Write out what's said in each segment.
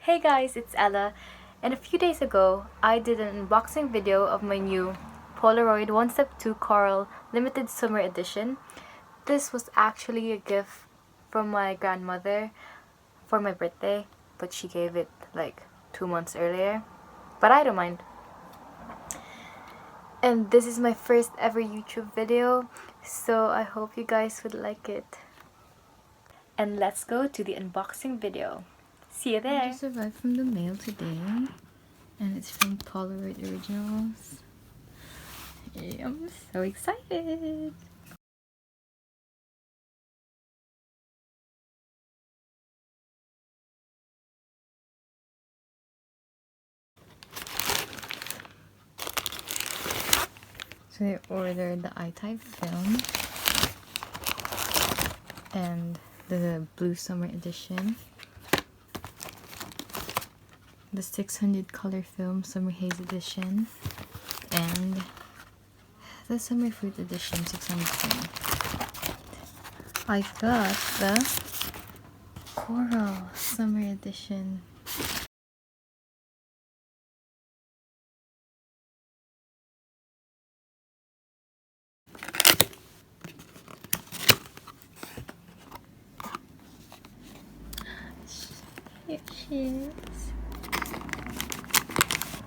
Hey guys, it's Ella, and a few days ago I did an unboxing video of my new Polaroid ONESTEP2 Coral Limited Summer Edition. This was actually a gift from my grandmother for my birthday, but she gave it like 2 months earlier. But I don't mind. And this is my first ever YouTube video, so I hope you guys would like it. And let's go to the unboxing video. See you there! I just arrived from the mail today, and it's from Polaroid Originals. I'm so excited! So I ordered the I-type film and the Blue Summer Edition, the 600 color film Summer Haze Edition, and the Summer Fruit Edition 600 film. I've got the Coral Summer Edition. Here she is.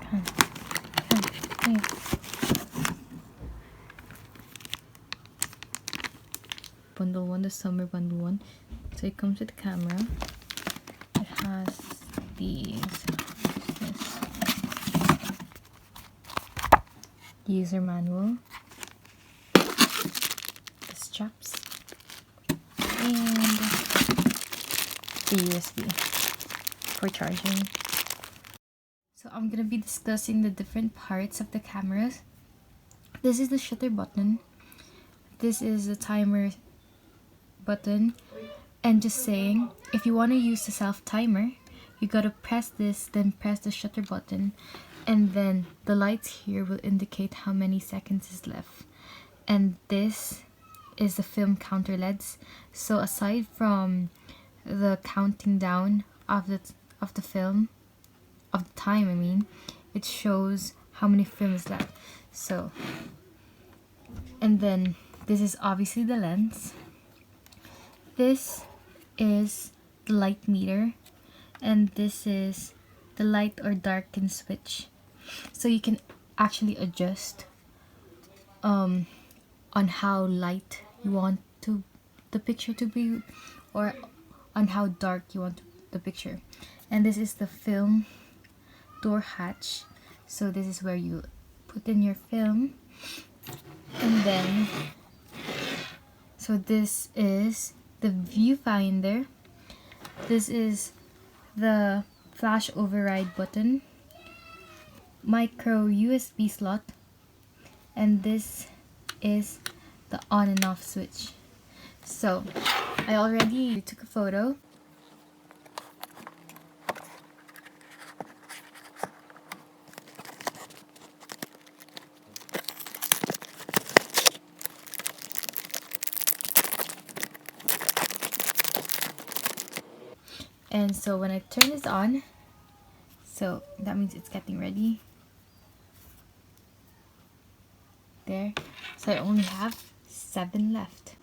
Come, here. Bundle 1, the summer bundle 1. So it comes with the camera. It has these. This user manual, the straps, and the USB for charging. So I'm gonna be discussing the different parts of the cameras. This is the shutter button. This is the timer button. And just saying, if you want to use the self timer, you gotta press this, then press the shutter button, and then the lights here will indicate how many seconds is left. And this is the film counter LEDs. So aside from the counting down of the film, of the time, I mean, it shows how many films left. So, and then this is obviously the lens. This is the light meter, and this is the light or darken switch. So you can actually adjust on how light you want the picture to be, or on how dark you want the picture. And this is the film door hatch. So this is where you put in your film. And then, so this is the viewfinder. This is the flash override button, micro USB slot, and this is the on and off switch. So I already took a photo. And so when I turn this on, so that means it's getting ready. There. So I only have 7 left.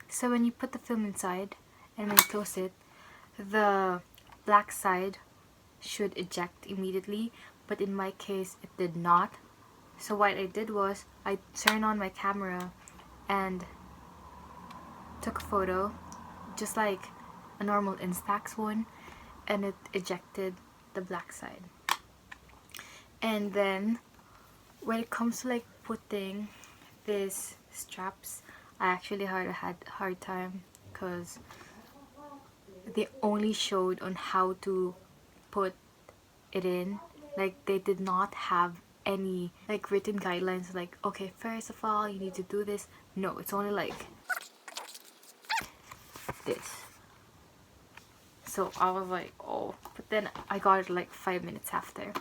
So when you put the film inside and when you close it, the black side should eject immediately, but in my case it did not. So what I did was I turned on my camera and took a photo just like a normal Instax one, and it ejected the black side. And then when it comes to like putting these straps, I actually had a hard time because they only showed on how to put it in. Like they did not have any like written guidelines like, okay, first of all you need to do this. No, it's only like this. So I was like, oh, but then I got it like 5 minutes after.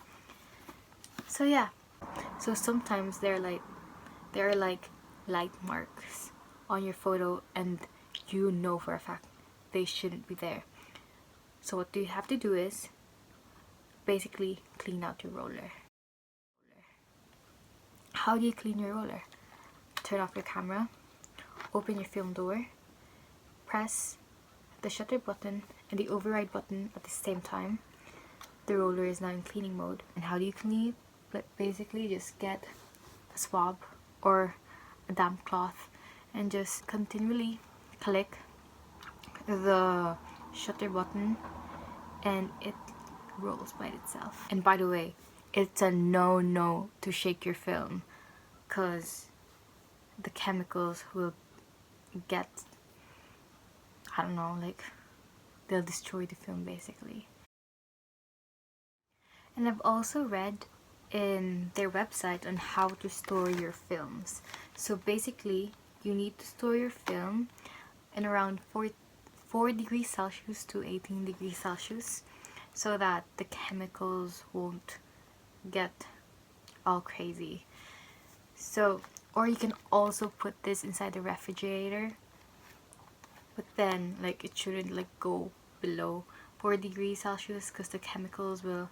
So yeah, so sometimes there are like light marks on your photo and you know for a fact they shouldn't be there. So what you have to do is basically clean out your roller. How do you clean your roller? Turn off your camera, open your film door, press the shutter button and the override button at the same time. The roller is now in cleaning mode. And how do you clean it? But basically just get a swab or a damp cloth and just continually click the shutter button and it rolls by itself. And by the way, it's a no to shake your film because the chemicals will get, I don't know, like they'll destroy the film basically. And I've also read in their website on how to store your films. So basically you need to store your film in around 4 degrees Celsius to 18 degrees Celsius so that the chemicals won't get all crazy. So, or you can also put this inside the refrigerator, but then like it shouldn't like go below 4 degrees Celsius because the chemicals will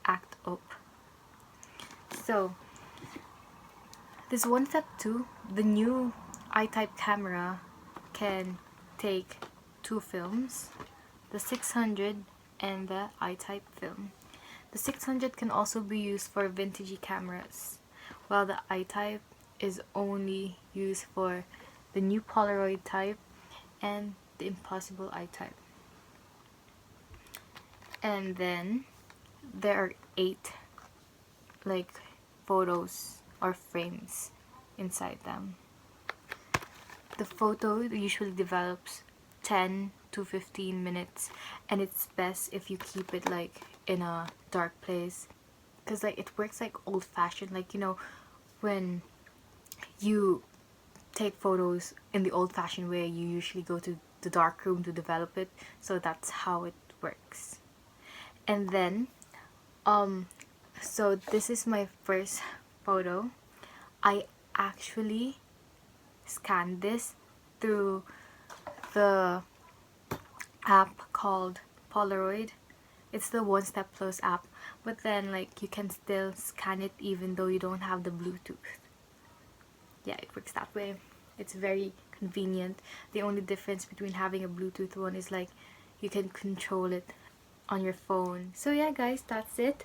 act up. So this ONESTEP2, the new I-type camera, can take 2 films, the 600 and the I-type film. The 600 can also be used for vintagey cameras, while the I-type is only used for the new Polaroid type and the impossible I-type. And then there are 8 like photos or frames inside them. The photo usually develops 10 to 15 minutes and it's best if you keep it like in a dark place because like it works like old-fashioned, like you know when you take photos in the old-fashioned way you usually go to the dark room to develop it, so that's how it works. And then so this is my first photo. I actually scanned this through the app called Polaroid. It's the ONESTEP2 app, but then like you can still scan it even though you don't have the Bluetooth. Yeah, it works that way. It's very convenient. The only difference between having a Bluetooth one is like you can control it on your phone. So yeah guys, that's it.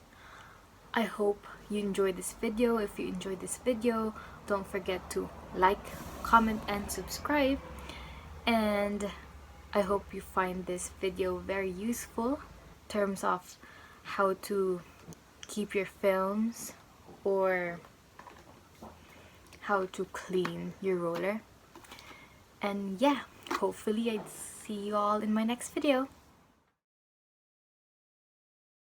I hope you enjoyed this video. If you enjoyed this video, don't forget to like, comment and subscribe. And I hope you find this video very useful in terms of how to keep your films or how to clean your roller. And yeah, hopefully I'd see you all in my next video.